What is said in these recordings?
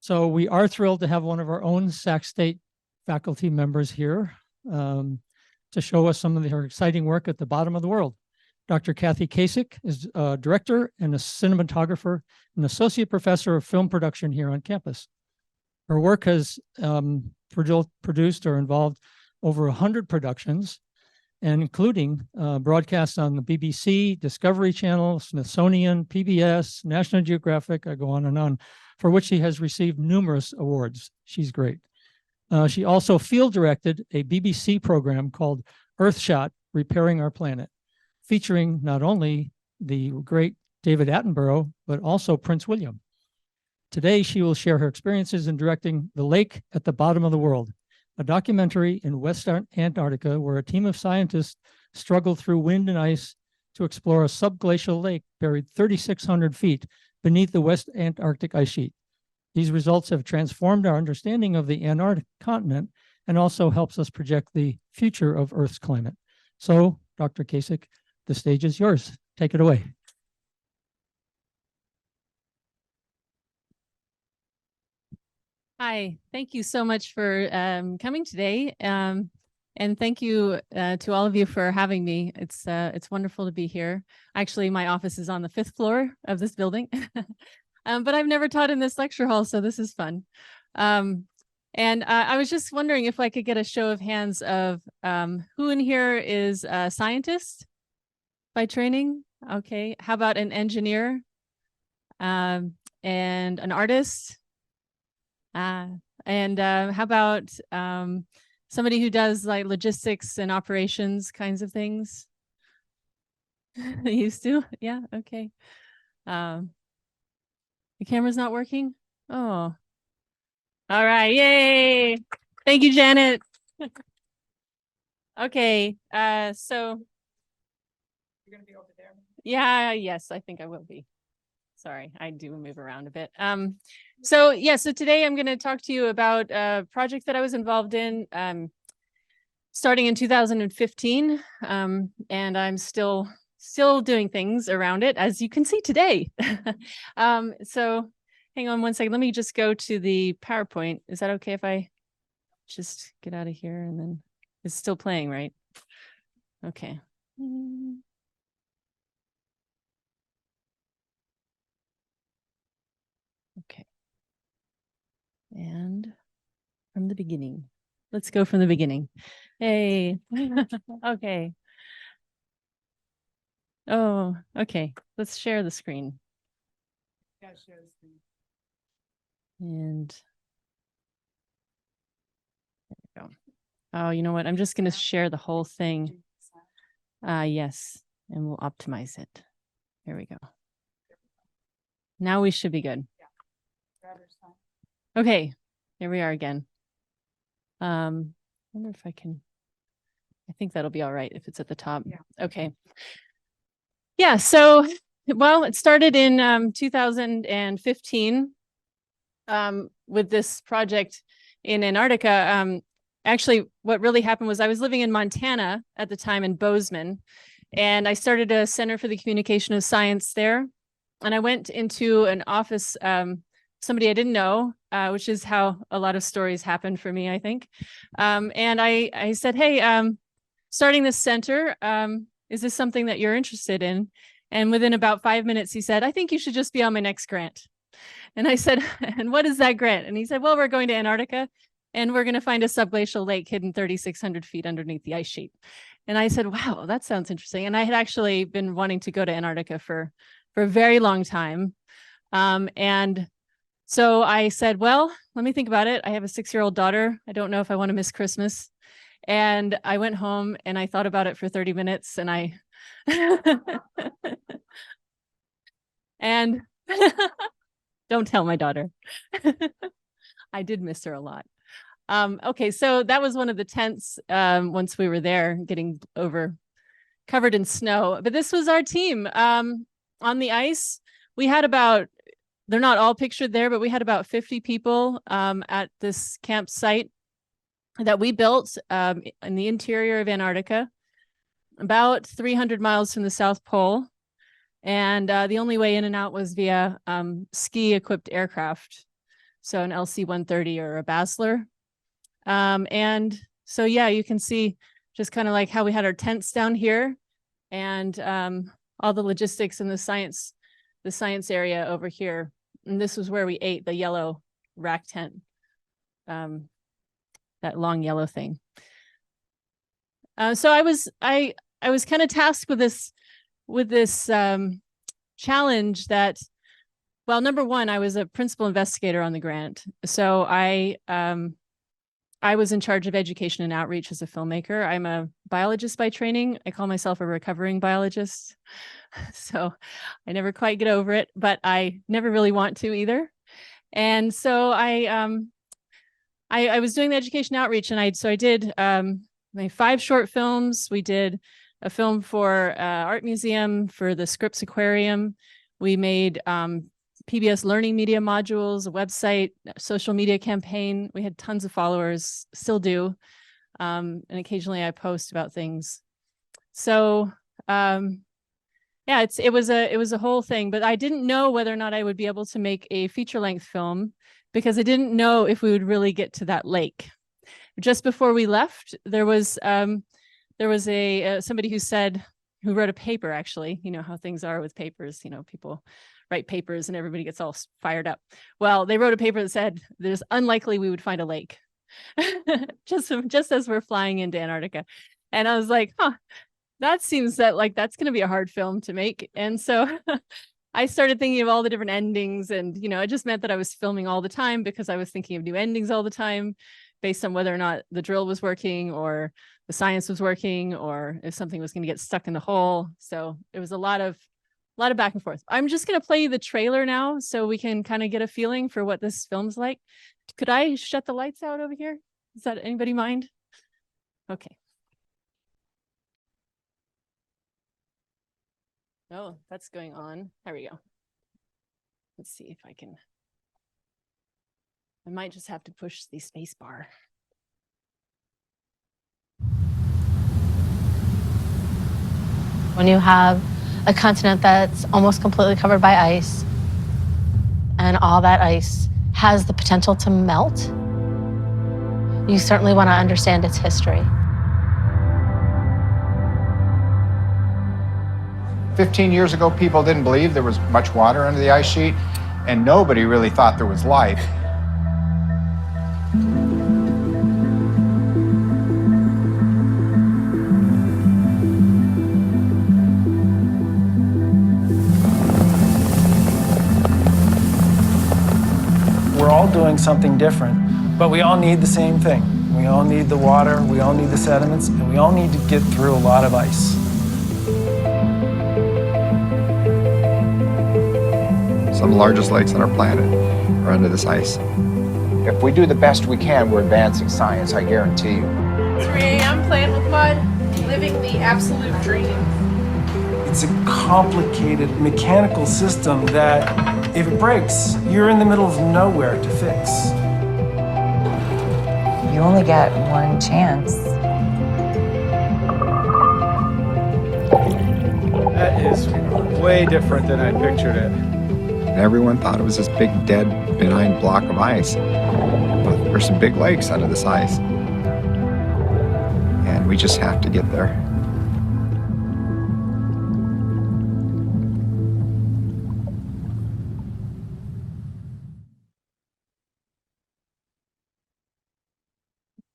So we are thrilled to have one of our own Sac State faculty members here to show us some of her exciting work at the bottom of the world. Dr. Kathy Kasic is a director and a cinematographer and associate professor of film production here on campus. Her work has produced or involved over 100 productions, and including broadcasts on the BBC, Discovery Channel, Smithsonian, PBS, National Geographic, I go on, for which she has received numerous awards. She's great. She also field directed a BBC program called Earthshot, Repairing Our Planet, featuring not only the great David Attenborough, but also Prince William. Today, she will share her experiences in directing The Lake at the Bottom of the World, a documentary in West Antarctica where a team of scientists struggled through wind and ice to explore a subglacial lake buried 3,600 feet beneath the West Antarctic Ice Sheet. These results have transformed our understanding of the Antarctic continent and also helps us project the future of Earth's climate. So, Dr. Kasic, the stage is yours. Take it away. Hi, thank you so much for coming today. And thank you to all of you for having me. It's wonderful to be here. Actually, my office is on the 5th floor of this building, but I've never taught in this lecture hall, so this is fun. And I was just wondering if I could get a show of hands of who in here is a scientist by training? Okay, how about an engineer and an artist? And how about somebody who does like logistics and operations kinds of things? Used to? Yeah, okay. The camera's not working? Oh. All right, yay. Thank you, Janet. Okay, so. You're gonna be over there? Yeah, yes, I think I will be. Sorry, I do move around a bit. So today I'm going to talk to you about a project that I was involved in starting in 2015, and I'm still doing things around it, as you can see today. So hang on one second. Let me just go to the PowerPoint. Is that okay if I just get out of here and then it's still playing, right? Okay. Okay. And from the beginning. Let's go from the beginning. Hey. Okay. Oh, okay. Let's share the screen. Yeah, share the screen. And there we go. Oh, you know what? I'm just going to share the whole thing. Yes. And we'll optimize it. There we go. Now we should be good. Okay, here we are again. I wonder if I can, I think that'll be all right if it's at the top. Yeah. Okay. Yeah, so, well, it started in 2015 with this project in Antarctica. Actually, what really happened was I was living in Montana at the time in Bozeman, and I started a Center for the Communication of Science there. And I went into an office, somebody I didn't know, which is how a lot of stories happen for me, I think. And I said, hey, starting this center, is this something that you're interested in? And within about 5 minutes, he said, I think you should just be on my next grant. And I said, and what is that grant? And he said, well, we're going to Antarctica and we're going to find a subglacial lake hidden 3,600 feet underneath the ice sheet. And I said, wow, that sounds interesting. And I had actually been wanting to go to Antarctica for a very long time. And so I said, well, let me think about it. I have a 6-year-old daughter. I don't know if I want to miss Christmas. And I went home and I thought about it for 30 minutes and I and don't tell my daughter. I did miss her a lot. Okay, so that was one of the tents once we were there getting covered in snow. But this was our team on the ice. We had about, they're not all pictured there, but we had about 50 people at this campsite that we built in the interior of Antarctica, about 300 miles from the South Pole. And the only way in and out was via ski-equipped aircraft. So an LC-130 or a Basler. And so, yeah, you can see just kind of like how we had our tents down here, and all the logistics and the science area over here. And this was where we ate, the yellow rack tent, that long yellow thing. So I was kind of tasked with this challenge that, well, number one, I was a principal investigator on the grant. So I was in charge of education and outreach as a filmmaker. I'm a biologist by training. I call myself a recovering biologist. So I never quite get over it, but I never really want to either. And so I was doing the education outreach, and I did my 5 short films. We did a film for Art Museum, for the Scripps Aquarium. We made PBS learning media modules, a website, a social media campaign. We had tons of followers, still do. And occasionally I post about things. So yeah, it was a whole thing, but I didn't know whether or not I would be able to make a feature-length film, because I didn't know if we would really get to that lake. Just before we left, there was somebody who wrote a paper, actually. You know how things are with papers, people write papers and everybody gets all fired up. Well, they wrote a paper that said there's unlikely we would find a lake just as we're flying into Antarctica. And I was like, that seems like that's going to be a hard film to make. And so I started thinking of all the different endings, and it just meant that I was filming all the time, because I was thinking of new endings all the time based on whether or not the drill was working, or the science was working, or if something was going to get stuck in the hole. So it was a lot of back and forth. I'm just going to play you the trailer now so we can kind of get a feeling for what this film's like. Could I shut the lights out over here? Does that anybody mind? Okay. Oh, that's going on. There we go. Let's see if I might just have to push the space bar. When you have a continent that's almost completely covered by ice, and all that ice has the potential to melt, you certainly want to understand its history. 15 years ago, people didn't believe there was much water under the ice sheet, and nobody really thought there was life. We're all doing something different, but we all need the same thing. We all need the water, we all need the sediments, and we all need to get through a lot of ice. Some of the largest lakes on our planet are under this ice. If we do the best we can, we're advancing science, I guarantee you. 3 a.m. playing with mud, living the absolute dream. It's a complicated mechanical system that, if it breaks, you're in the middle of nowhere to fix. You only get one chance. That is way different than I pictured it. Everyone thought it was this big, dead, benign block of ice. But there's some big lakes under this ice. And we just have to get there.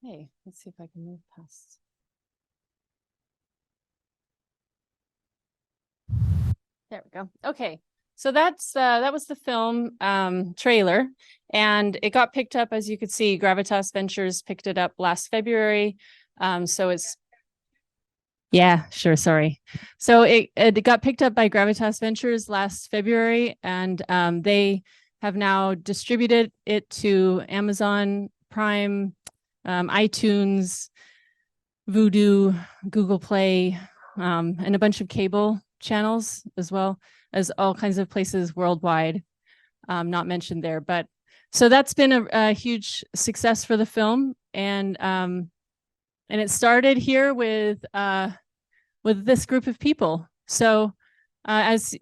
Hey, let's see if I can move past. There we go. Okay. So that was the film trailer, and it got picked up, as you could see. Gravitas Ventures picked it up last February. So it's, yeah, sure, sorry. So it got picked up by Gravitas Ventures last February, and they have now distributed it to Amazon Prime, iTunes, Vudu, Google Play, and a bunch of cable channels, as well as all kinds of places worldwide, not mentioned there. But so that's been a huge success for the film, and it started here with this group of people. So As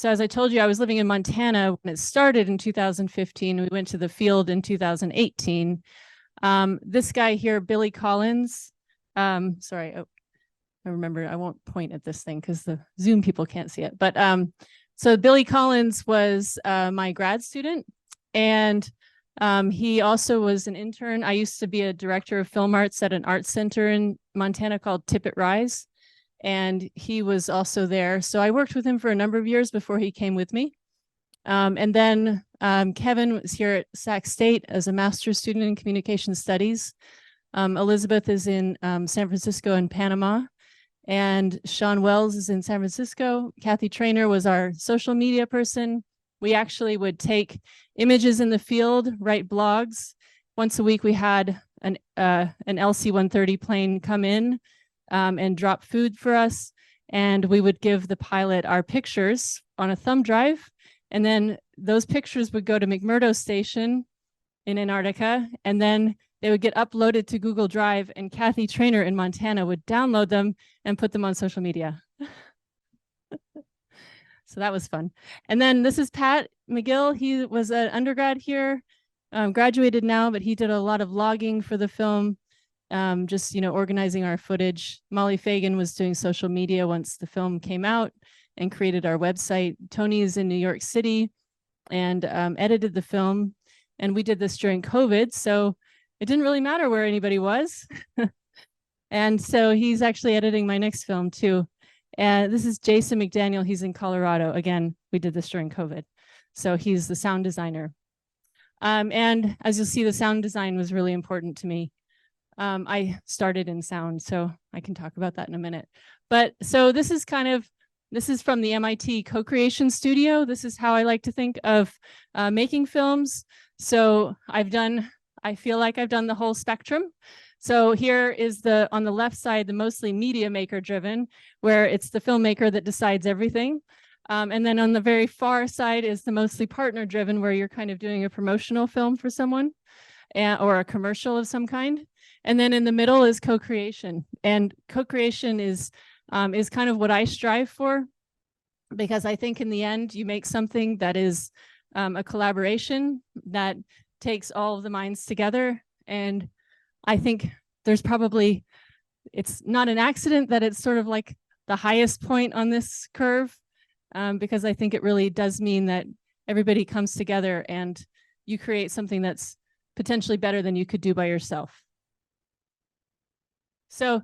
I told you, I was living in Montana when it started in 2015. We went to the field in 2018. This guy here, Billy Collins. Sorry, I remember I won't point at this thing because the Zoom people can't see it. But so Billy Collins was my grad student, and he also was an intern. I used to be a director of film arts at an art center in Montana called Tippett Rise. And he was also there. So I worked with him for a number of years before he came with me. And then Kevin was here at Sac State as a master's student in communication studies. Elizabeth is in San Francisco and Panama. And Sean Wells is in San Francisco. Kathy Trainer was our social media person. We actually would take images in the field, write blogs. Once a week, we had an LC-130 plane come in and drop food for us. And we would give the pilot our pictures on a thumb drive. And then those pictures would go to McMurdo Station in Antarctica. And then they would get uploaded to Google Drive, and Kathy Trainer in Montana would download them and put them on social media. So that was fun. And then this is Pat McGill. He was an undergrad here, graduated now, but he did a lot of logging for the film. Just, organizing our footage. Molly Fagan was doing social media once the film came out and created our website. Tony is in New York City and edited the film. And we did this during COVID, so it didn't really matter where anybody was. And so he's actually editing my next film too. And this is Jason McDaniel. He's in Colorado. Again, we did this during COVID. So he's the sound designer. And as you'll see, the sound design was really important to me. I started in sound, so I can talk about that in a minute. But so this is from the MIT co-creation studio. This is how I like to think of making films. So I feel like I've done the whole spectrum. So here is on the left side, the mostly media maker driven, where it's the filmmaker that decides everything. And then on the very far side is the mostly partner driven, where you're kind of doing a promotional film for someone or a commercial of some kind. And then in the middle is co-creation. And co-creation is kind of what I strive for, because I think in the end, you make something that is a collaboration that takes all of the minds together. And I think it's not an accident that it's sort of like the highest point on this curve, because I think it really does mean that everybody comes together and you create something that's potentially better than you could do by yourself. So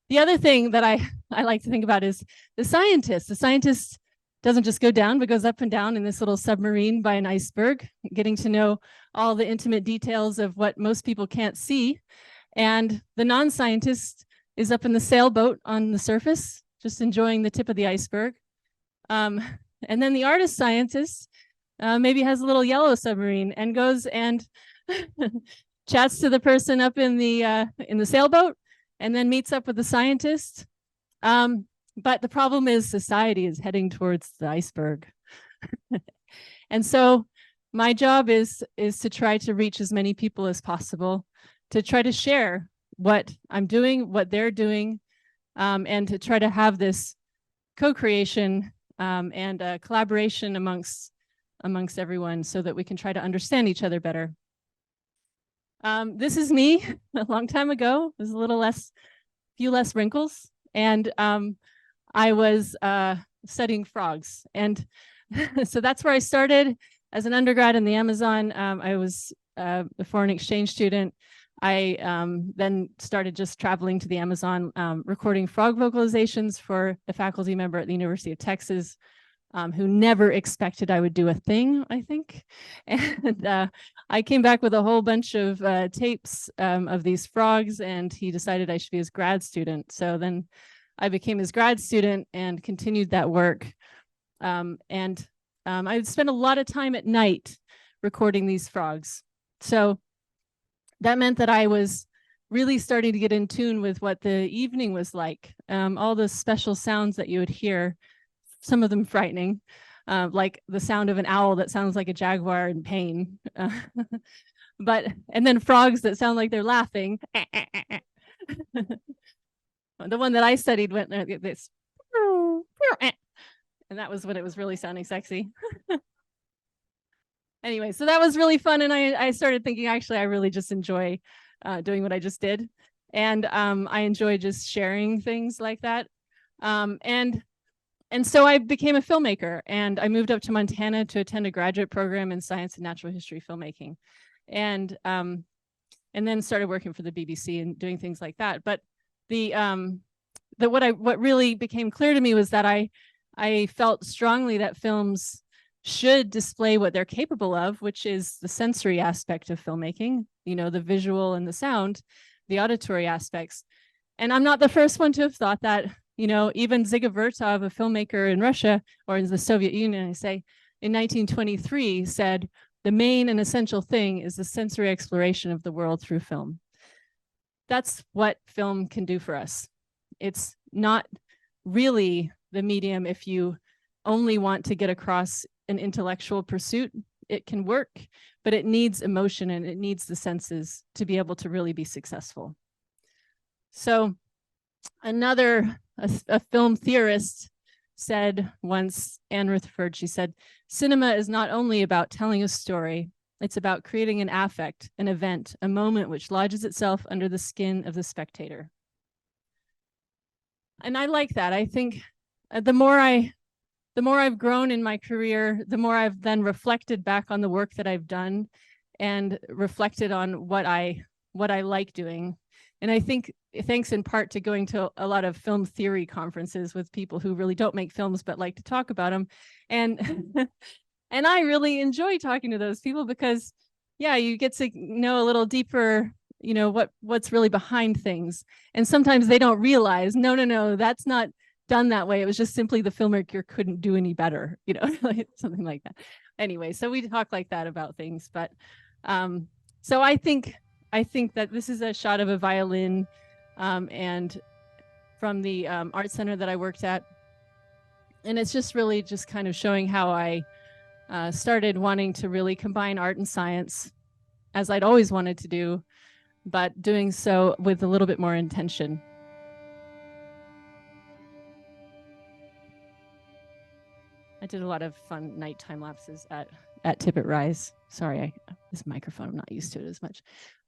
the other thing that I like to think about is the scientist. The scientist doesn't just go down, but goes up and down in this little submarine by an iceberg, getting to know all the intimate details of what most people can't see. And the non-scientist is up in the sailboat on the surface, just enjoying the tip of the iceberg. And then the artist scientist maybe has a little yellow submarine and goes and chats to the person up in the sailboat, and then meets up with the scientist. But the problem is society is heading towards the iceberg. And so my job is to try to reach as many people as possible, to try to share what I'm doing, what they're doing, and to try to have this co-creation and collaboration amongst everyone, so that we can try to understand each other better. This is me a long time ago. There's few less wrinkles. And I was studying frogs. And so that's where I started as an undergrad in the Amazon. I was a foreign exchange student. I then started just traveling to the Amazon, recording frog vocalizations for a faculty member at the University of Texas, who never expected I would do a thing, I think. And I came back with a whole bunch of tapes of these frogs, and he decided I should be his grad student. So then I became his grad student and continued that work. I would spend a lot of time at night recording these frogs. So that meant that I was really starting to get in tune with what the evening was like. All the special sounds that you would hear, some of them frightening, like the sound of an owl that sounds like a jaguar in pain. And then frogs that sound like they're laughing. The one that I studied went like this. And that was when it was really sounding sexy. Anyway, so that was really fun. And I started thinking, actually, I really just enjoy doing what I just did. And I enjoy just sharing things like that. And so I became a filmmaker, and I moved up to Montana to attend a graduate program in science and natural history filmmaking. And then started working for the BBC and doing things like that. But what really became clear to me was that I felt strongly that films should display what they're capable of, which is the sensory aspect of filmmaking, you know, the visual and the sound, the auditory aspects. And I'm not the first one to have thought that. You know, even Dziga Vertov, a filmmaker in Russia or in the Soviet Union, I say, in 1923 said, the main and essential thing is the sensory exploration of the world through film. That's what film can do for us. It's not really the medium if you only want to get across an intellectual pursuit. It can work, but it needs emotion and it needs the senses to be able to really be successful. So a film theorist said once, Anne Rutherford, she said, cinema is not only about telling a story, it's about creating an affect, an event, a moment which lodges itself under the skin of the spectator. And I like that. I think the more I've grown in my career, the more I've then reflected back on the work that I've done and reflected on what I like doing. And I think thanks in part to going to a lot of film theory conferences with people who really don't make films but like to talk about them. And and I really enjoy talking to those people because, yeah, you get to know a little deeper, you know, what's really behind things. And sometimes they don't realize, no, that's not done that way. It was just simply the filmmaker couldn't do any better, you know, something like that. Anyway, so we talk like that about things. But so I think that this is a shot of a violin and from the art center that I worked at. And it's just really just kind of showing how I started wanting to really combine art and science, as I'd always wanted to do, but doing so with a little bit more intention. I did a lot of fun nighttime lapses at Tippett Rise. Sorry, this microphone, I'm not used to it as much.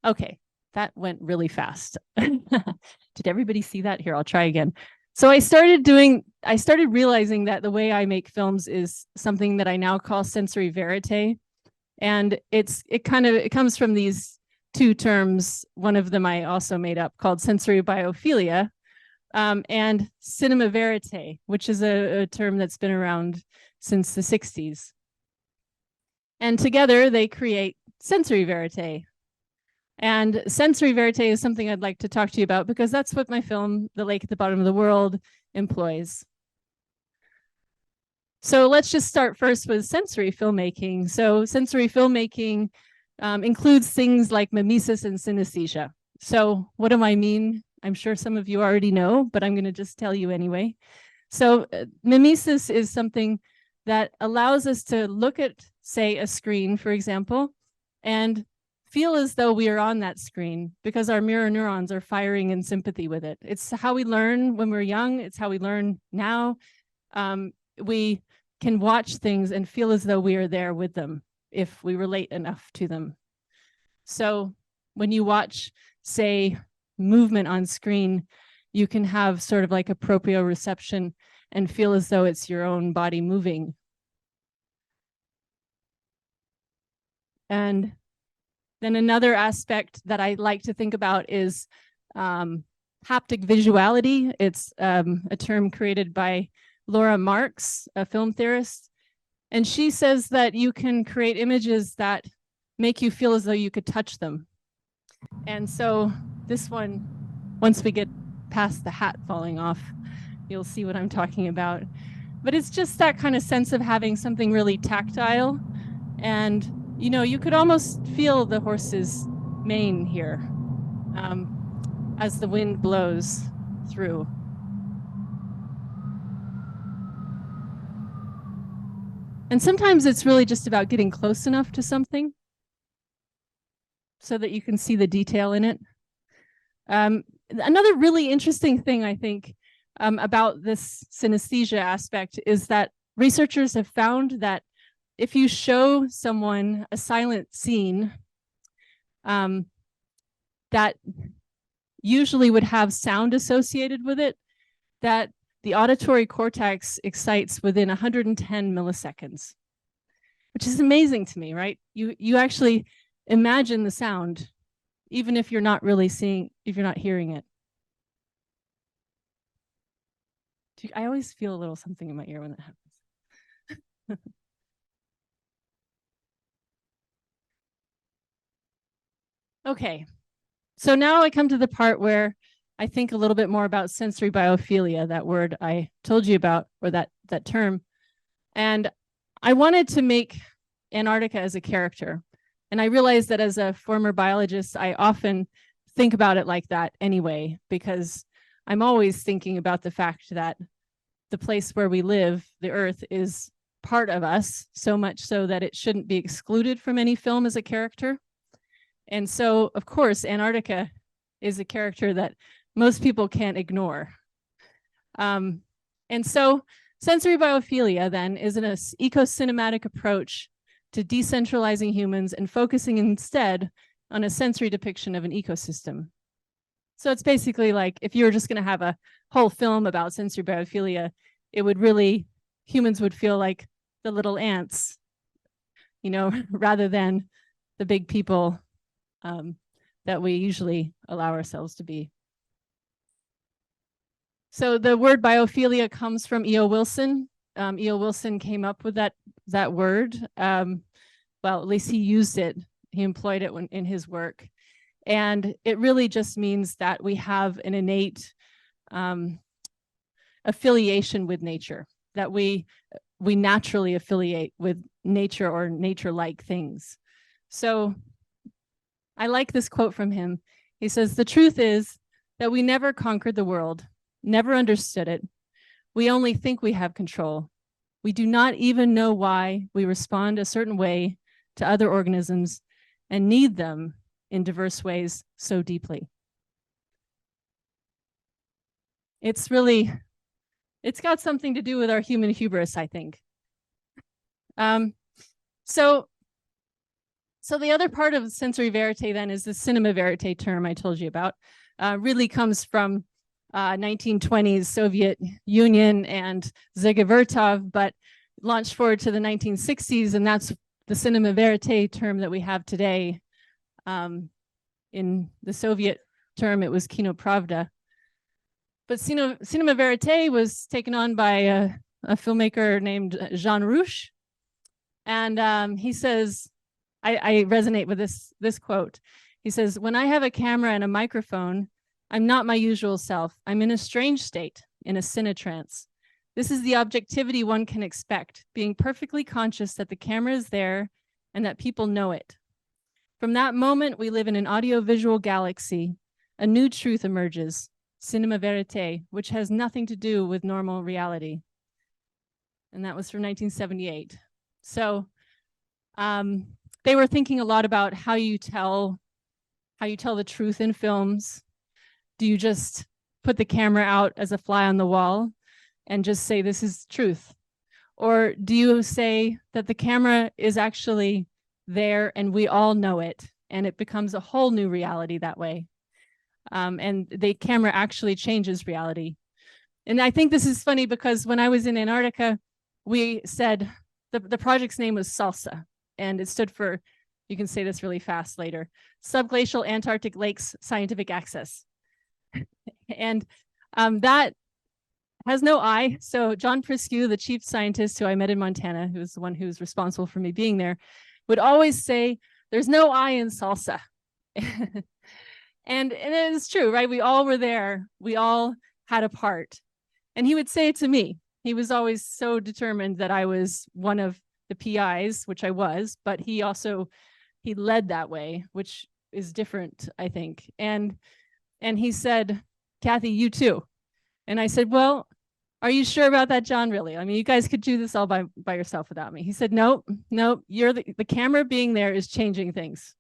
Okay, that went really fast. Did everybody see that? Here, I'll try again. So I started realizing that the way I make films is something that I now call sensory verite. And it comes from these two terms. One of them I also made up, called sensory biophilia, and cinema verite, which is a term that's been around since the 60s. And together they create sensory verite. And sensory verite is something I'd like to talk to you about because that's what my film, The Lake at the Bottom of the World, employs. So let's just start first with sensory filmmaking. So sensory filmmaking includes things like mimesis and synesthesia. So what do I mean? I'm sure some of you already know, but I'm going to just tell you anyway. So mimesis is something that allows us to look at, say, a screen, for example, and feel as though we are on that screen because our mirror neurons are firing in sympathy with it. It's how we learn when we're young. It's how we learn now. We can watch things and feel as though we are there with them if we relate enough to them. So when you watch, say, movement on screen, you can have sort of like a proprioception and feel as though it's your own body moving. And then another aspect that I like to think about is haptic visuality. It's a term created by Laura Marx, a film theorist. And she says that you can create images that make you feel as though you could touch them. And so this one, once we get past the hat falling off, you'll see what I'm talking about. But it's just that kind of sense of having something really tactile. And, you know, you could almost feel the horse's mane here as the wind blows through. And sometimes it's really just about getting close enough to something so that you can see the detail in it. Another really interesting thing, I think, about this synesthesia aspect is that researchers have found that if you show someone a silent scene that usually would have sound associated with it, that the auditory cortex excites within 110 milliseconds, which is amazing to me, right? You actually imagine the sound, even if you're not really seeing, if you're not hearing it. I always feel a little something in my ear when that happens. Okay, so now I come to the part where I think a little bit more about sensory biophilia, that word I told you about, or that term. And I wanted to make Antarctica as a character. And I realized that as a former biologist, I often think about it like that anyway, because I'm always thinking about the fact that the place where we live, the Earth, is part of us, so much so that it shouldn't be excluded from any film as a character. And so, of course, Antarctica is a character that most people can't ignore. And so sensory biophilia then is an eco-cinematic approach to decentralizing humans and focusing instead on a sensory depiction of an ecosystem. So it's basically like if you were just going to have a whole film about sensory biophilia, it would really, humans would feel like the little ants, you know, rather than the big people that we usually allow ourselves to be. So the word biophilia comes from E.O. Wilson. E.O. Wilson came up with that word. Well, at least he used it. He employed it in his work. And it really just means that we have an innate affiliation with nature, that we naturally affiliate with nature or nature-like things. So I like this quote from him. He says, "The truth is that we never conquered the world, never understood it. We only think we have control. We do not even know why we respond a certain way to other organisms and need them in diverse ways so deeply." It's got something to do with our human hubris, I think. So the other part of sensory verite then is the cinema verite term I told you about. Really comes from 1920s Soviet Union and Dziga Vertov, but launched forward to the 1960s, and that's the cinema verite term that we have today. In the Soviet term, it was Kino Pravda. But cinema verite was taken on by a filmmaker named Jean Rouch. And he says, I resonate with this quote. He says, "When I have a camera and a microphone, I'm not my usual self. I'm in a strange state, in a cinetrance. This is the objectivity one can expect, being perfectly conscious that the camera is there and that people know it. From that moment, we live in an audiovisual galaxy. A new truth emerges, cinema verite, which has nothing to do with normal reality." And that was from 1978. So they were thinking a lot about how you tell the truth in films. Do you just put the camera out as a fly on the wall and just say this is truth? Or do you say that the camera is actually there and we all know it, and it becomes a whole new reality that way? And the camera actually changes reality. And I think this is funny because when I was in Antarctica, we said the project's name was SALSA, and it stood for, you can say this really fast later, Subglacial Antarctic Lakes Scientific Access. And that has no I. So John Priscu, the chief scientist who I met in Montana, who was the one who was responsible for me being there, would always say, "There's no I in salsa." And it is true, right? We all were there. We all had a part. And he would say it to me. He was always so determined that I was one of the PIs, which I was, but he led that way, which is different, I think. And he said, "Kathy, you too." And I said, "Well, are you sure about that, John? Really? I mean, you guys could do this all by yourself without me." He said, "No, you're the camera being there is changing things."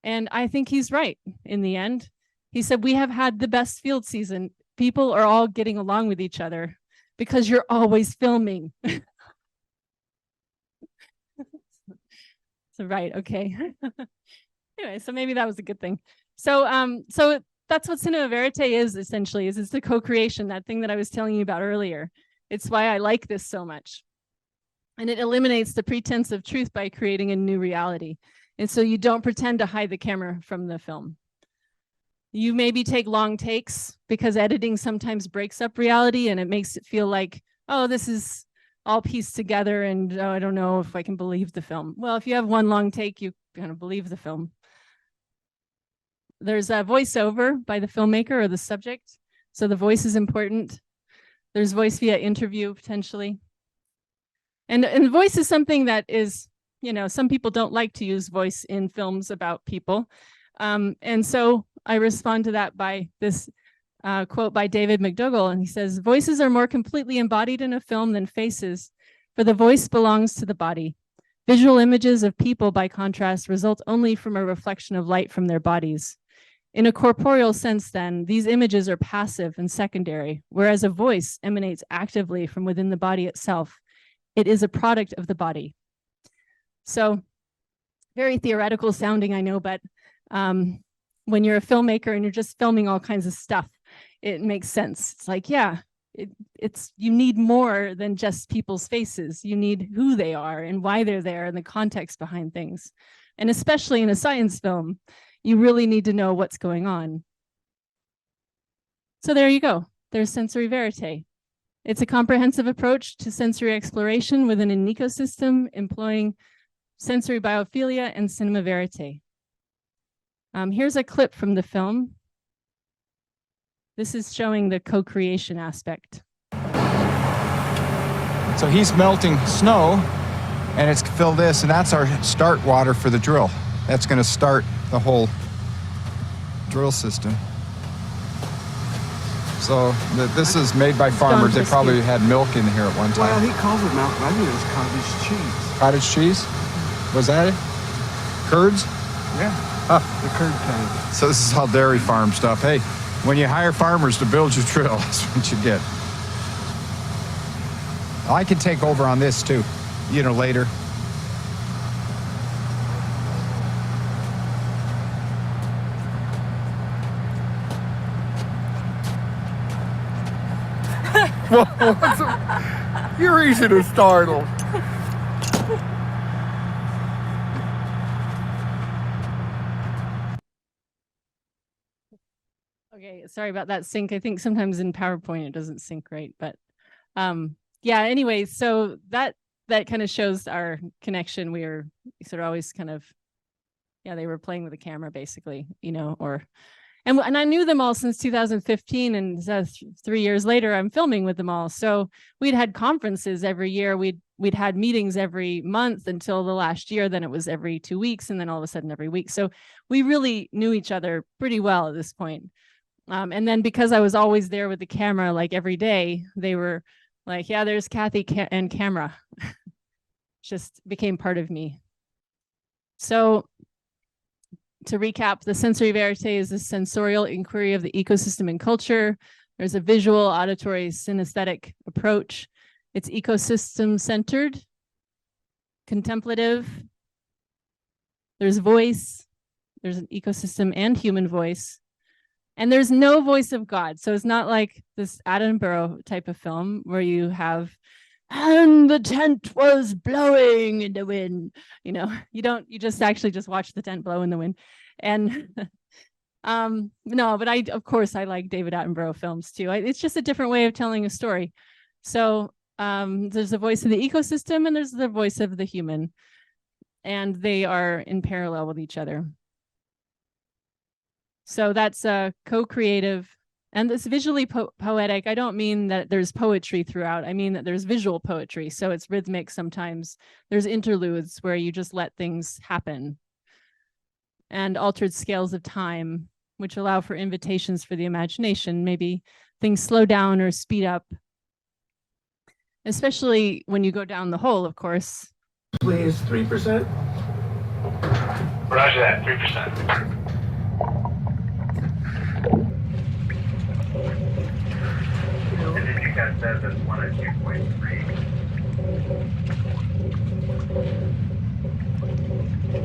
And I think he's right in the end. He said, "We have had the best field season. People are all getting along with each other because you're always filming." So right, okay. Anyway, so maybe that was a good thing. So that's what cinema verite is essentially, is it's the co-creation, that thing that I was telling you about earlier. It's why I like this so much. And it eliminates the pretense of truth by creating a new reality. And so you don't pretend to hide the camera from the film. You maybe take long takes because editing sometimes breaks up reality and it makes it feel like, oh, this is all pieced together and oh, I don't know if I can believe the film. Well, if you have one long take, you kind of believe the film. There's a voiceover by the filmmaker or the subject. So the voice is important. There's voice via interview potentially. And voice is something that is, you know, some people don't like to use voice in films about people. And so I respond to that by this quote by David McDougall. And he says, voices are more completely embodied in a film than faces, for the voice belongs to the body. Visual images of people, by contrast, result only from a reflection of light from their bodies. In a corporeal sense, then, these images are passive and secondary, whereas a voice emanates actively from within the body itself. It is a product of the body. So, very theoretical sounding, I know, but when you're a filmmaker and you're just filming all kinds of stuff, it makes sense. It's like, yeah, you need more than just people's faces. You need who they are and why they're there and the context behind things. And especially in a science film, you really need to know what's going on. So there you go. There's sensory verite. It's a comprehensive approach to sensory exploration within an ecosystem, employing sensory biophilia and cinema verite. Here's a clip from the film. This is showing the co-creation aspect. So he's melting snow, and it's filled this, and that's our start water for the drill. That's going to start the whole drill system. So this is made by farmers. They probably had milk in here at one time. Well, he calls it milk, but I think it's cottage cheese. Cottage cheese? Was that it? Curds? Yeah, the curd kind. So this is all dairy farm stuff. Hey, when you hire farmers to build your drill, that's what you get. I can take over on this too, you know, later. You're easy to startle. Okay, sorry about that sync. I think sometimes in PowerPoint it doesn't sync right, but yeah, anyway, so that kind of shows our connection. We were sort of always kind of, yeah, they were playing with the camera basically, you know, and I knew them all since 2015, and 3 years later, I'm filming with them all. So we'd had conferences every year. We'd had meetings every month until the last year. Then it was every 2 weeks, and then all of a sudden every week. So we really knew each other pretty well at this point. And then because I was always there with the camera, like every day, they were like, yeah, there's Kathy and camera. Just became part of me. So to recap, the sensory verite is a sensorial inquiry of the ecosystem and culture. There's a visual, auditory, synesthetic approach. It's ecosystem-centered, contemplative. There's voice. There's an ecosystem and human voice. And there's no voice of God. So it's not like this Attenborough type of film where you have, and the tent was blowing in the wind. You know, you just actually just watch the tent blow in the wind. And no, but of course I like David Attenborough films too. It's just a different way of telling a story. So there's the voice of the ecosystem and there's the voice of the human, and they are in parallel with each other. So that's co-creative, and this visually poetic. I don't mean that there's poetry throughout. I mean that there's visual poetry. So it's rhythmic sometimes. There's interludes where you just let things happen, and altered scales of time, which allow for invitations for the imagination. Maybe things slow down or speed up, especially when you go down the hole, of course. Please, 3%. Roger that, 3%. I think that says it's 1 at 2.3.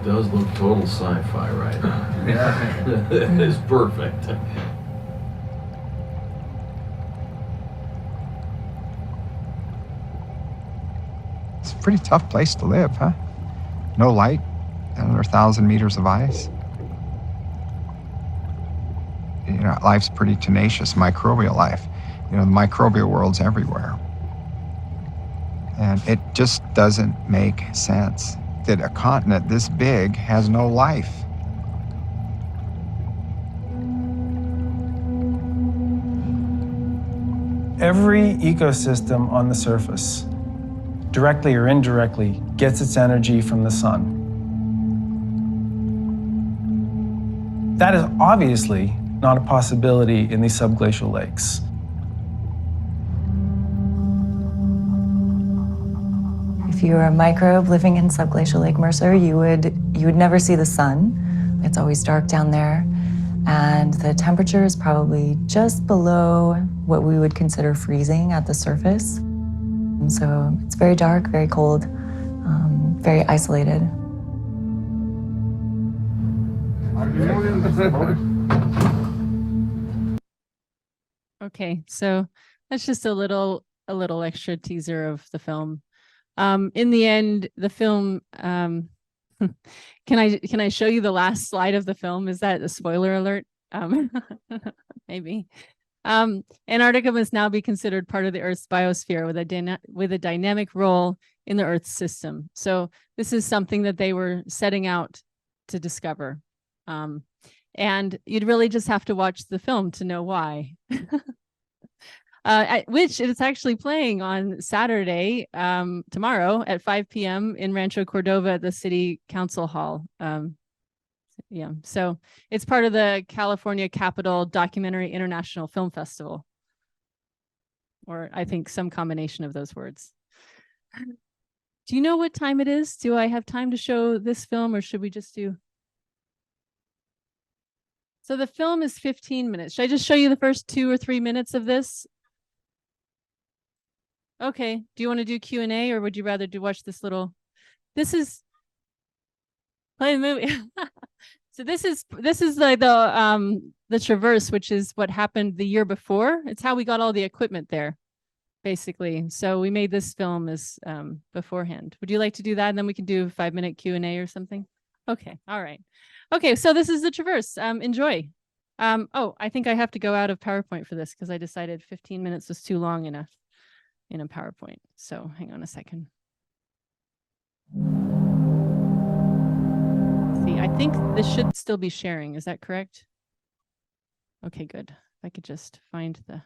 It does look total sci-fi right now. Yeah. It is perfect. It's a pretty tough place to live, huh? No light, under 1,000 meters of ice. You know, life's pretty tenacious, microbial life. You know, the microbial world's everywhere. And it just doesn't make sense that a continent this big has no life. Every ecosystem on the surface, directly or indirectly, gets its energy from the sun. That is obviously not a possibility in these subglacial lakes. If you were a microbe living in subglacial Lake Mercer, you would never see the sun. It's always dark down there, and the temperature is probably just below what we would consider freezing at the surface. And so it's very dark, very cold, very isolated. Okay, so that's just a little extra teaser of the film. In the end, the film, can I show you the last slide of the film? Is that a spoiler alert? Maybe. Antarctica must now be considered part of the Earth's biosphere with a dynamic role in the Earth's system. So this is something that they were setting out to discover. And you'd really just have to watch the film to know why. Which it's actually playing on Saturday, tomorrow at 5 p.m. in Rancho Cordova at the City Council Hall. Yeah, so it's part of the California Capitol Documentary International Film Festival. Or I think some combination of those words. Do you know what time it is? Do I have time to show this film, or should we just do? So the film is 15 minutes. Should I just show you the first 2 or 3 minutes of this? Okay. Do you want to do Q&A, or would you rather watch this little? This is play the movie. So this is like the traverse, which is what happened the year before. It's how we got all the equipment there, basically. So we made this film as beforehand. Would you like to do that, and then we can do a 5-minute Q&A or something? Okay. All right. Okay. So this is the traverse. Enjoy. Oh, I think I have to go out of PowerPoint for this because I decided 15 minutes was too long in a PowerPoint. So hang on a second. See, I think this should still be sharing. Is that correct? Okay, good. If I could just find the.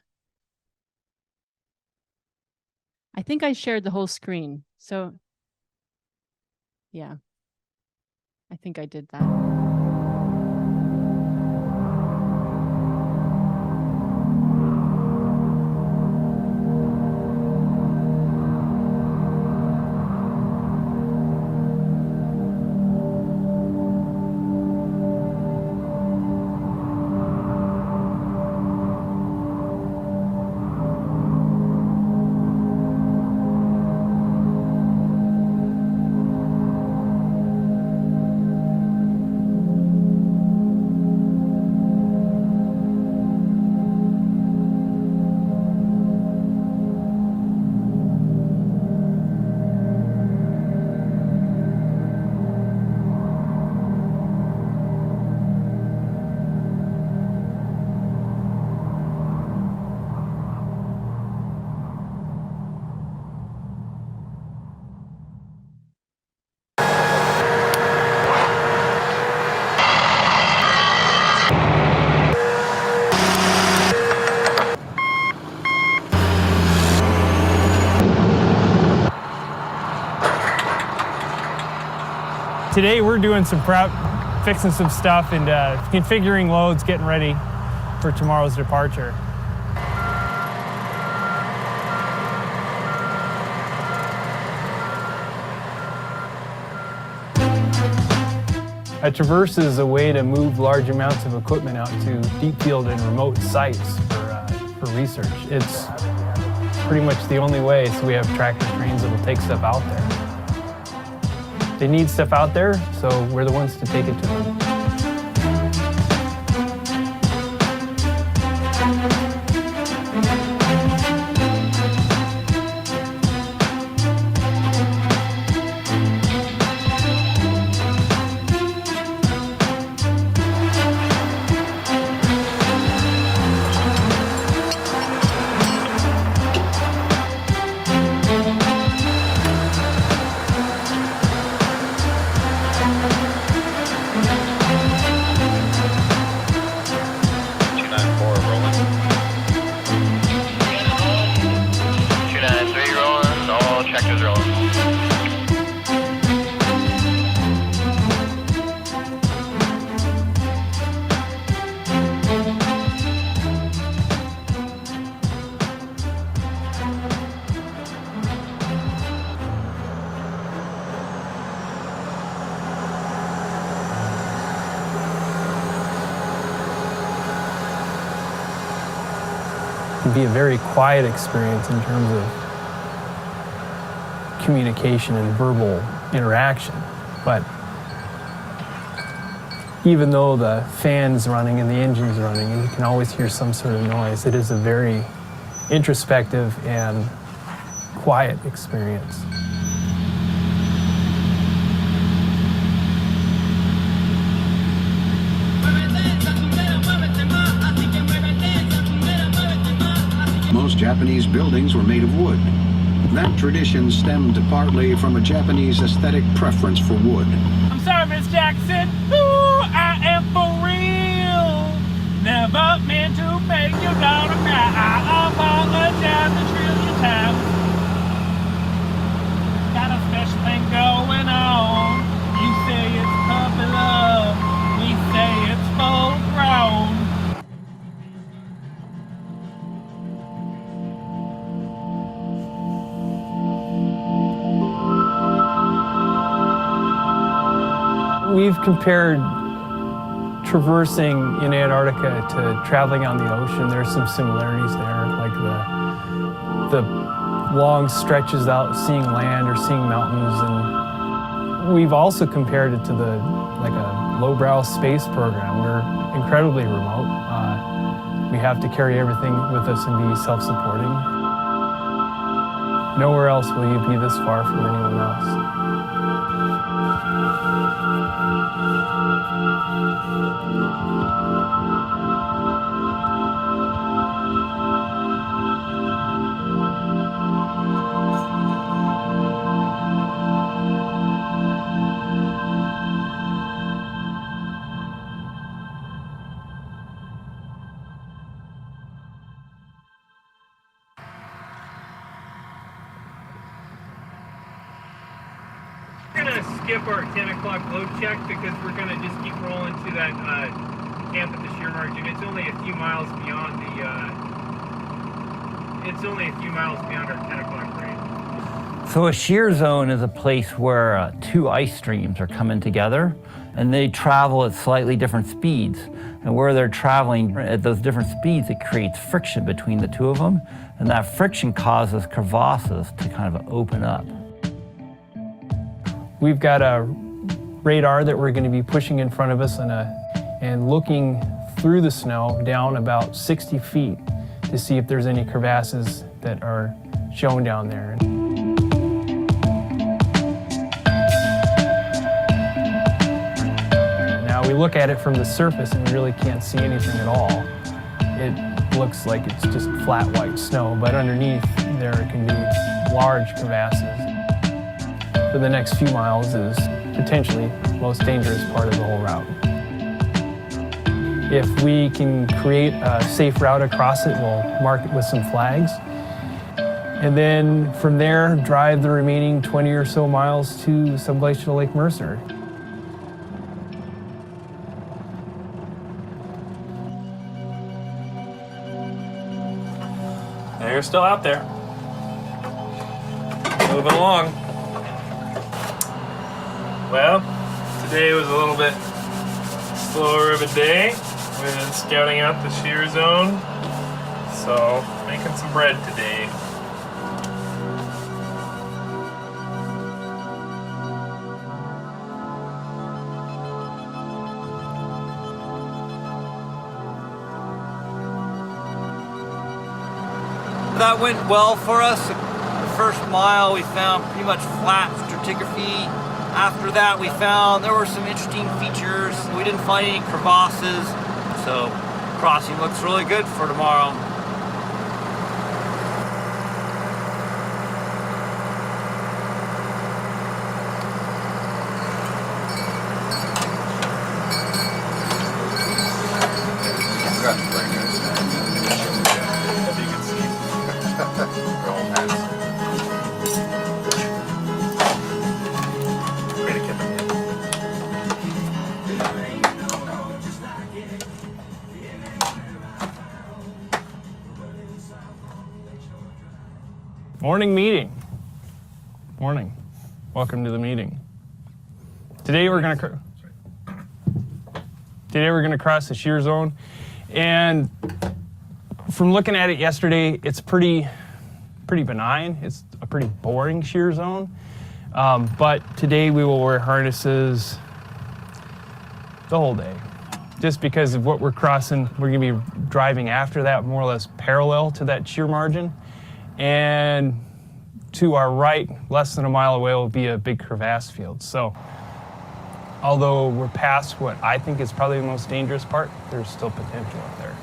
I think I shared the whole screen. So yeah, I think I did that. Today we're doing some prep, fixing some stuff, and configuring loads, getting ready for tomorrow's departure. A traverse is a way to move large amounts of equipment out to deep field and remote sites for research. It's pretty much the only way, so we have tractor trains that'll take stuff out there. They need stuff out there, so we're the ones to take it to them. Be a very quiet experience in terms of communication and verbal interaction. But even though the fan's running and the engine's running and you can always hear some sort of noise, it is a very introspective and quiet experience. Most Japanese buildings were made of wood. That tradition stemmed partly from a Japanese aesthetic preference for wood. I'm sorry, Miss Jackson. Ooh, I am for real. Never meant to make your daughter cry. I apologize a trillion times. Got a special thing going on. You say it's puppy love. We say it's full grown. We've compared traversing in Antarctica to traveling on the ocean. There's some similarities there, like the long stretches out, seeing land or seeing mountains. And we've also compared it to like a lowbrow space program. We're incredibly remote. We have to carry everything with us and be self-supporting. Nowhere else will you be this far from anyone else. Skip our 10 o'clock load check because we're going to just keep rolling to that camp at the shear margin. It's only a few miles beyond our 10 o'clock range. So a shear zone is a place where two ice streams are coming together and they travel at slightly different speeds. And where they're traveling at those different speeds, it creates friction between the two of them. And that friction causes crevasses to kind of open up. We've got a radar that we're going to be pushing in front of us and looking through the snow down about 60 feet to see if there's any crevasses that are shown down there. Now we look at it from the surface and we really can't see anything at all. It looks like it's just flat white snow, but underneath there can be large crevasses. For the next few miles is potentially the most dangerous part of the whole route. If we can create a safe route across it, we'll mark it with some flags. And then from there, drive the remaining 20 or so miles to subglacial Lake Mercer. And you're still out there. Moving along. Well, today was a little bit slower of a day with scouting out the shear zone. So, making some bread today. That went well for us. The first mile we found pretty much flat stratigraphy. After that we found there were some interesting features. We didn't find any crevasses, so crossing looks really good for tomorrow. Morning meeting. Morning. Welcome to the meeting. Today we're going to cross the shear zone, and from looking at it yesterday, it's pretty benign. It's a pretty boring shear zone, but today we will wear harnesses the whole day, just because of what we're crossing. We're going to be driving after that, more or less parallel to that shear margin. And to our right, less than a mile away, will be a big crevasse field. So although we're past what I think is probably the most dangerous part, there's still potential up there.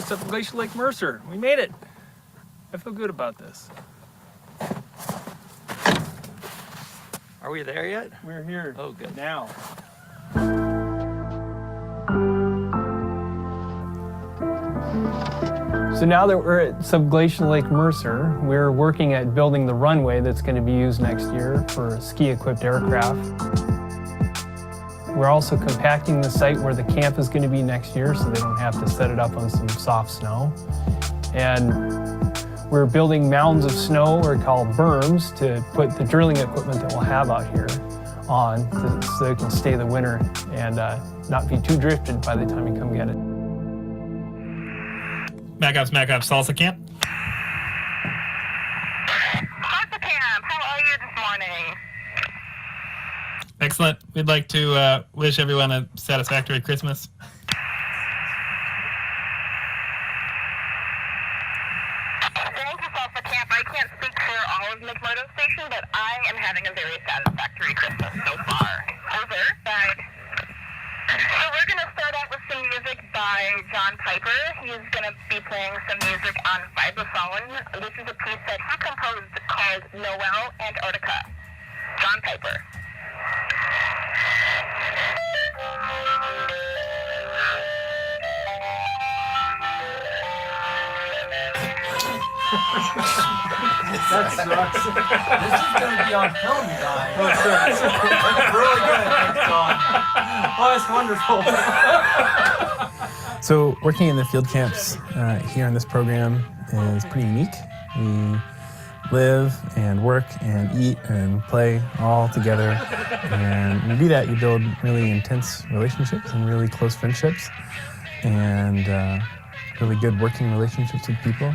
Subglacial Lake Mercer. We made it. I feel good about this. Are we there yet? We're here. Oh, good. Now. So now that we're at Subglacial Lake Mercer, we're working at building the runway that's going to be used next year for ski-equipped aircraft. We're also compacting the site where the camp is going to be next year, so they don't have to set it up on some soft snow. And we're building mounds of snow, or called berms, to put the drilling equipment that we'll have out here on, so they can stay the winter and not be too drifted by the time you come get it. Smack up, salsa camp. Salsa camp, how are you this morning? Excellent. We'd like to wish everyone a satisfactory Christmas. Thank you, Salsa Camp. I can't speak for all of McMurdo Station, but I am having a very satisfactory Christmas so far. Over. Side. So we're going to start out with some music by John Piper. He's going to be playing some music on vibraphone. This is a piece that he composed called Noel, Antarctica. John Piper. That sucks. This is going to be on film, you guys. That's really good. Thanks, Don. Oh, it's wonderful. So working in the field camps here on this program is pretty unique. We live and work and eat and play all together. And when you do that, you build really intense relationships and really close friendships and really good working relationships with people.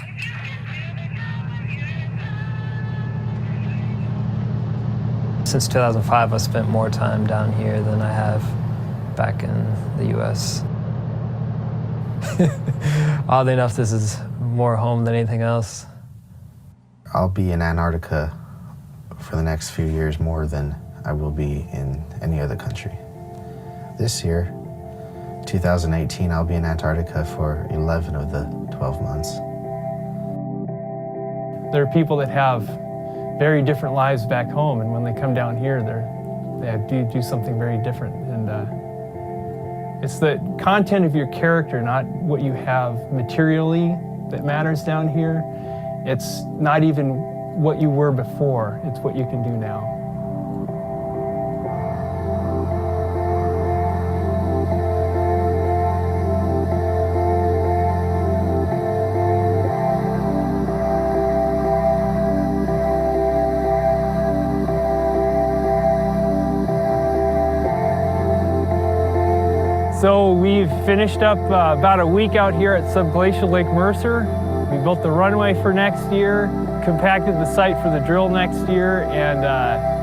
Since 2005, I've spent more time down here than I have back in the U.S. Oddly enough, this is more home than anything else. I'll be in Antarctica for the next few years more than I will be in any other country. This year, 2018, I'll be in Antarctica for 11 of the 12 months. There are people that have very different lives back home, and when they come down here, they do something very different. And it's the content of your character, not what you have materially, that matters down here. It's not even what you were before, it's what you can do now. So we've finished up about a week out here at subglacial Lake Mercer. We built the runway for next year, compacted the site for the drill next year, and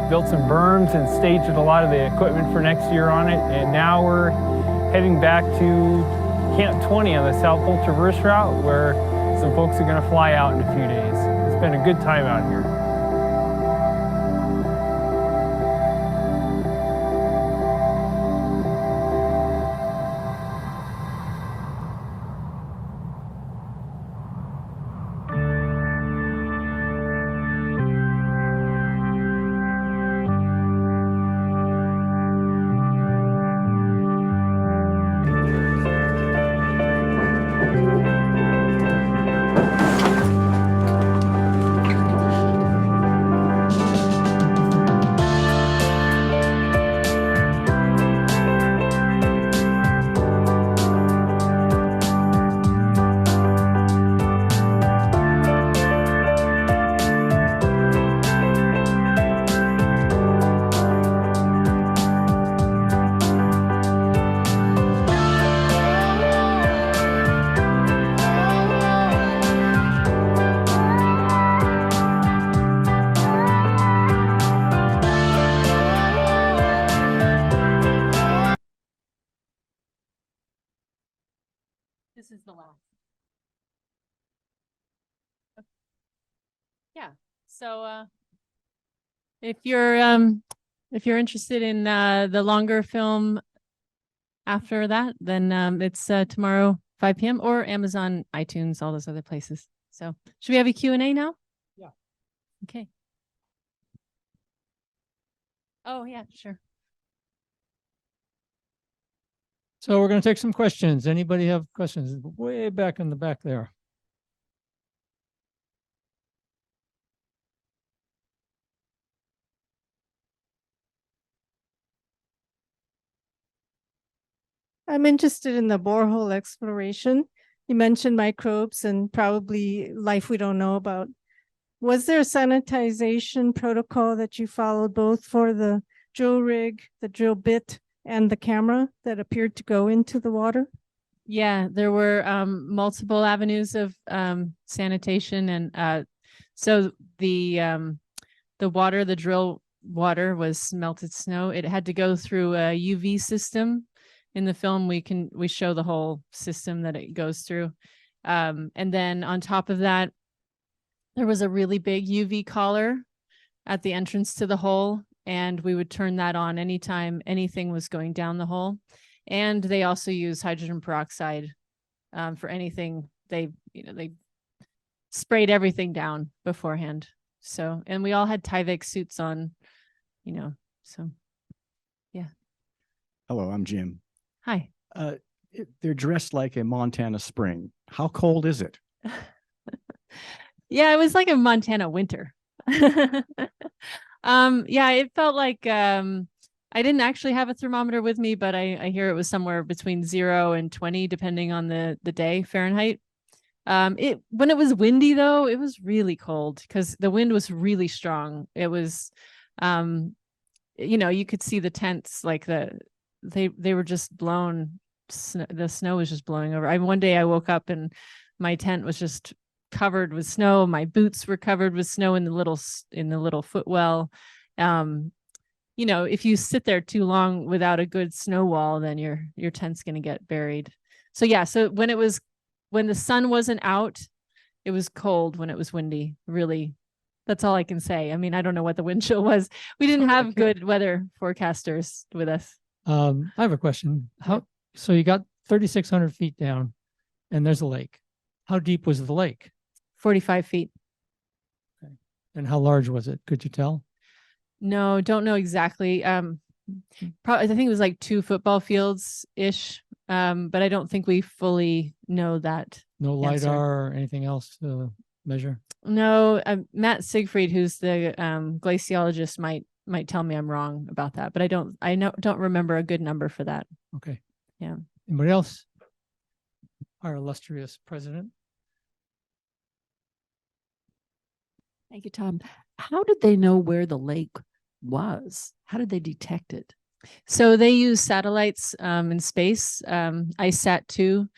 built some berms and staged a lot of the equipment for next year on it. And now we're heading back to Camp 20 on the South Pole Traverse route, where some folks are going to fly out in a few days. It's been a good time out here. This is the last. Yeah. So if you're interested in the longer film after that, then it's tomorrow 5 p.m. or Amazon, iTunes, all those other places. So should we have a Q&A now? Yeah. Okay. Oh yeah, sure. So we're going to take some questions. Anybody have questions? Way back in the back there. I'm interested in the borehole exploration. You mentioned microbes and probably life we don't know about. Was there a sanitization protocol that you followed both for the drill rig, the drill bit, and the camera that appeared to go into the water? Yeah, there were multiple avenues of sanitation, and so the water, the drill water, was melted snow. It had to go through a UV system. In the film, we show the whole system that it goes through, and then on top of that, there was a really big UV collar at the entrance to the hole, and we would turn that on anytime anything was going down the hole. And they also use hydrogen peroxide for anything. They sprayed everything down beforehand. So, and we all had Tyvek suits on, so yeah. Hello, I'm Jim. Hi. They're dressed like a Montana spring. How cold is it? Yeah, it was like a Montana winter. Yeah, it felt like I didn't actually have a thermometer with me, but I hear it was somewhere between 0 and 20, depending on the day, Fahrenheit. When it was windy though, it was really cold because the wind was really strong. It was, you could see the tents, like they were just blown. The snow was just blowing over. One day I woke up and my tent was just covered with snow. My boots were covered with snow in the little footwell. If you sit there too long without a good snow wall, then your tent's going to get buried. So yeah, so when the sun wasn't out, it was cold. When it was windy, really, That's all I can say. I mean, I don't know what the wind chill was. We didn't have good weather forecasters with us. I have a question. So you got 3,600 feet down and there's a lake. How deep was the lake? 45 feet. Okay. And how large was it? Could you tell? No, don't know exactly. Probably, I think it was like 2 football fields ish. But I don't think we fully know that. No answer. LiDAR or anything else to measure? No, Matt Siegfried, who's the glaciologist, might tell me I'm wrong about that, but I don't remember a good number for that. Okay. Yeah. Anybody else? Our illustrious president. Thank you, Tom. How did they know where the lake was? How did they detect it? So they use satellites in space, ISAT-2,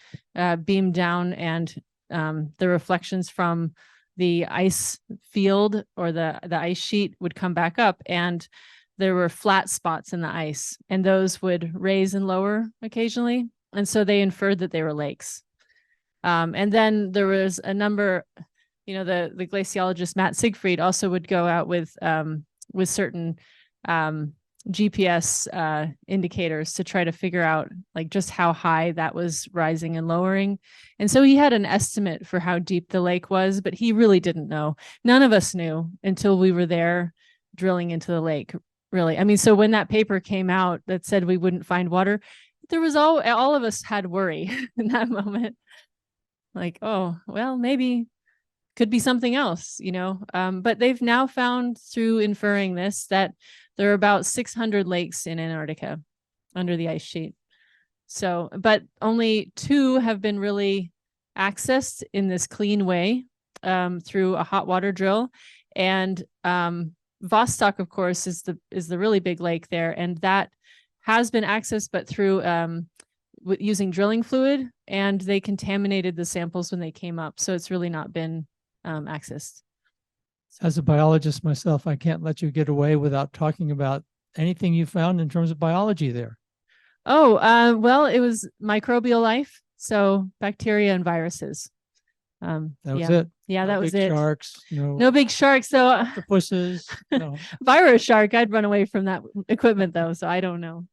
beam down, and the reflections from the ice field or the ice sheet would come back up, and there were flat spots in the ice, and those would raise and lower occasionally. And so they inferred that they were lakes. And then there was a number, the glaciologist Matt Siegfried also would go out with certain GPS indicators to try to figure out like just how high that was rising and lowering. And so he had an estimate for how deep the lake was, but he really didn't know. None of us knew until we were there drilling into the lake, really. I mean, so when that paper came out that said we wouldn't find water, there was all of us had worry in that moment. Like, oh, well, maybe could be something else, but they've now found through inferring this that there are about 600 lakes in Antarctica under the ice sheet. So, but only 2 have been really accessed in this clean way through a hot water drill. And Vostok, of course, is the really big lake there, and that has been accessed, but through using drilling fluid, and they contaminated the samples when they came up. So it's really not been accessed. As a biologist myself, I can't let you get away without talking about anything you found in terms of biology there. Oh, well, it was microbial life. So bacteria and viruses. That was it. Yeah, No that was big it. Sharks. No big sharks. So octopuses. No. Virus shark, I'd run away from that equipment though. So I don't know.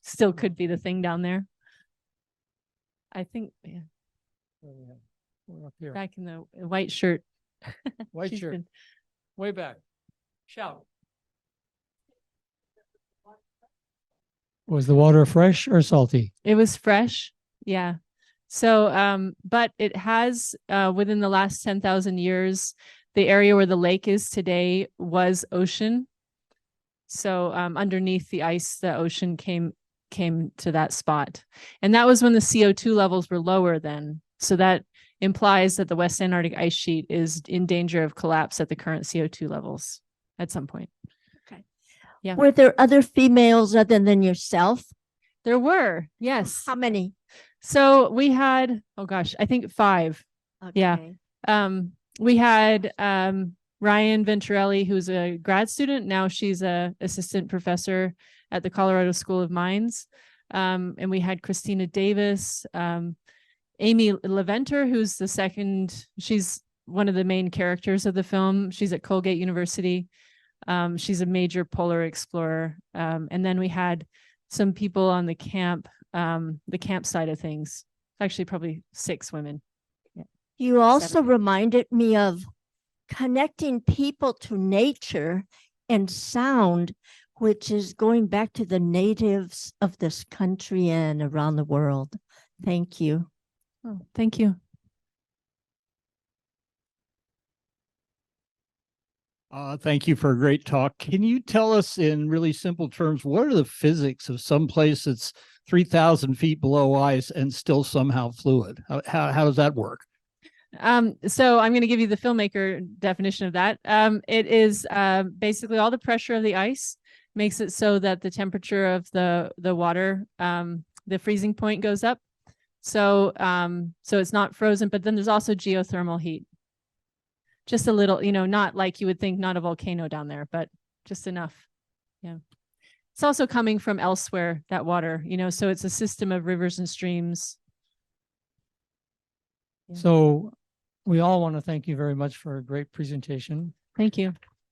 Still could be the thing down there. I think, yeah. We're up here. Back in the white shirt. White She's shirt. been- Way back. Shout. Was the water fresh or salty? It was fresh. Yeah. So, but it has, within the last 10,000 years, the area where the lake is today was ocean. So, underneath the ice, the ocean came to that spot. And that was when the CO2 levels were lower then. So that implies that the West Antarctic ice sheet is in danger of collapse at the current CO2 levels at some point. Okay. Yeah. Were there other females other than yourself? There were, yes. How many? So we had, oh gosh, I think 5. Okay. Yeah. We had Ryan Venturelli, who's a grad student. Now she's a assistant professor at the Colorado School of Mines. And we had Christina Davis, Amy Leventer, who's the second, she's one of the main characters of the film. She's at Colgate University. She's a major polar explorer. And then we had some people on the camp side of things. Actually, probably 6 women. Yeah. You also reminded me of connecting people to nature and sound, which is going back to the natives of this country and around the world. Thank you. Oh, thank you. Thank you for a great talk. Can you tell us in really simple terms, what are the physics of some place that's 3,000 feet below ice and still somehow fluid? How does that work? So I'm going to give you the filmmaker definition of that. It is basically all the pressure of the ice makes it so that the temperature of the water, the freezing point goes up. So it's not frozen, but then there's also geothermal heat. Just a little, not like you would think, not a volcano down there, but just enough. Yeah. It's also coming from elsewhere, that water, so it's a system of rivers and streams. Yeah. So we all want to thank you very much for a great presentation. Thank you.